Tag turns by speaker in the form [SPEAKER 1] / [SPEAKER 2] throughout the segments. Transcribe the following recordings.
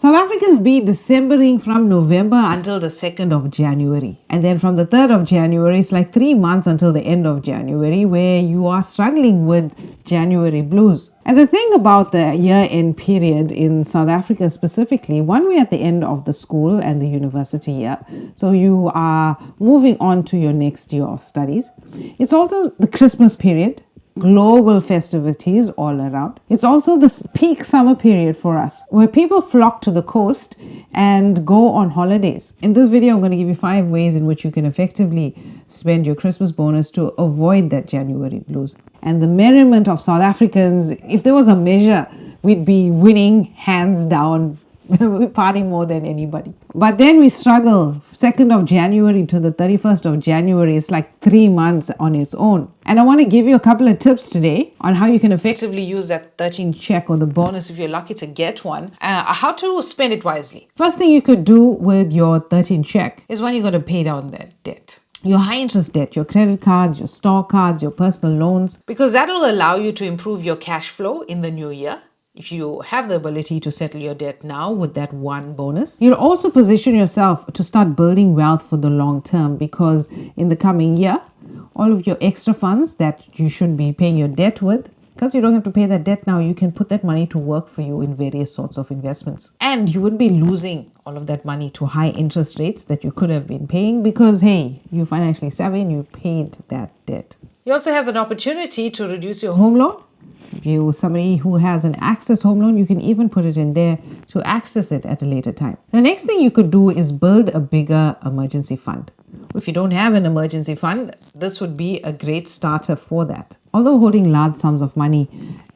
[SPEAKER 1] South Africans be Decembering from November until the 2nd of January. And then from the 3rd of January, it's like 3 months until the end of January where you are struggling with January blues. And the thing about the year-end period in South Africa specifically, one, we're at the end of the school and the university year. So you are moving on to your next year of studies. It's also the Christmas period. Global festivities all around. It's also the peak summer period for us where people flock to the coast and go on holidays. In this video, I'm going to give you 5 ways in which you can effectively spend your Christmas bonus to avoid that January blues. And the merriment of South Africans, if there was a measure, we'd be winning hands down. We party more than anybody. But then we struggle. 2nd of January to the 31st of January is like 3 months on its own. And I want to give you a couple of tips today on how you can effectively use that 13th check or the bonus if you're lucky to get one, how to spend it wisely. First thing you could do with your 13th check is when you got to pay down that debt. Your high interest debt, your credit cards, your store cards, your personal loans, because that will allow you to improve your cash flow in the new year. If you have the ability to settle your debt now with that one bonus, you'll also position yourself to start building wealth for the long term, because in the coming year, all of your extra funds that you should be paying your debt with, because you don't have to pay that debt now, you can put that money to work for you in various sorts of investments. And you wouldn't be losing all of that money to high interest rates that you could have been paying because, hey, you're financially savvy and you paid that debt. You also have an opportunity to reduce your home loan. If you're somebody who has an access home loan, you can even put it in there to access it at a later time. The next thing you could do is build a bigger emergency fund. If you don't have an emergency fund, this would be a great starter for that. Although holding large sums of money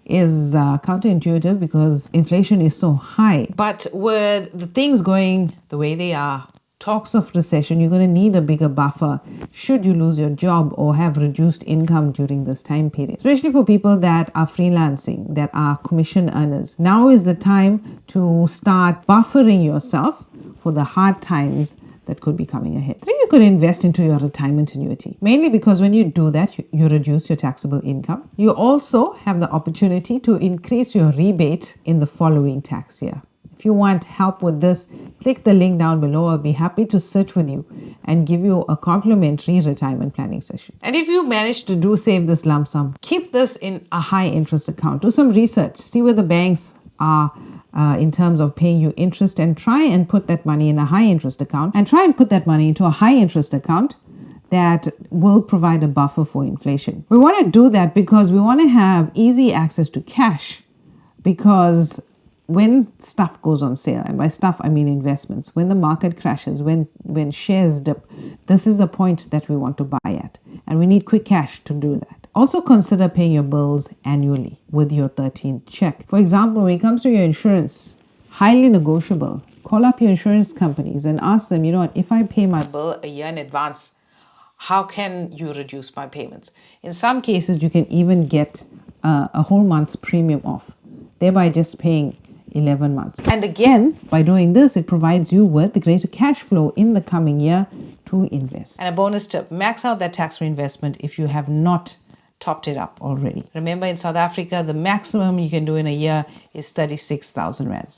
[SPEAKER 1] is counterintuitive because inflation is so high, but with the things going the way they are, talks of recession, you're going to need a bigger buffer should you lose your job or have reduced income during this time period. Especially for people that are freelancing, that are commission earners. Now is the time to start buffering yourself for the hard times that could be coming ahead. 3, you could invest into your retirement annuity. Mainly because when you do that, you reduce your taxable income. You also have the opportunity to increase your rebate in the following tax year. If you want help with this, click the link down below. I'll be happy to sit with you and give you a complimentary retirement planning session. And if you manage to save this lump sum, keep this in a high interest account. Do some research. See where the banks are in terms of paying you interest, and try and put that money in a high interest account, and try and put that money into a high interest account that will provide a buffer for inflation. We want to do that because we want to have easy access to cash, because when stuff goes on sale, and by stuff I mean investments, when the market crashes, when shares dip, this is the point that we want to buy at, and we need quick cash to do that. Also consider paying your bills annually with your 13th check. For example, when it comes to your insurance, highly negotiable. Call up your insurance companies and ask them, you know what, if I pay my bill a year in advance, how can you reduce my payments? In some cases, you can even get a whole month's premium off, thereby just paying 11 months. And again, by doing this, it provides you with the greater cash flow in the coming year to invest. And a bonus tip, max out that tax-free investment if you have not topped it up already. Remember, in South Africa, the maximum you can do in a year is 36,000 rands.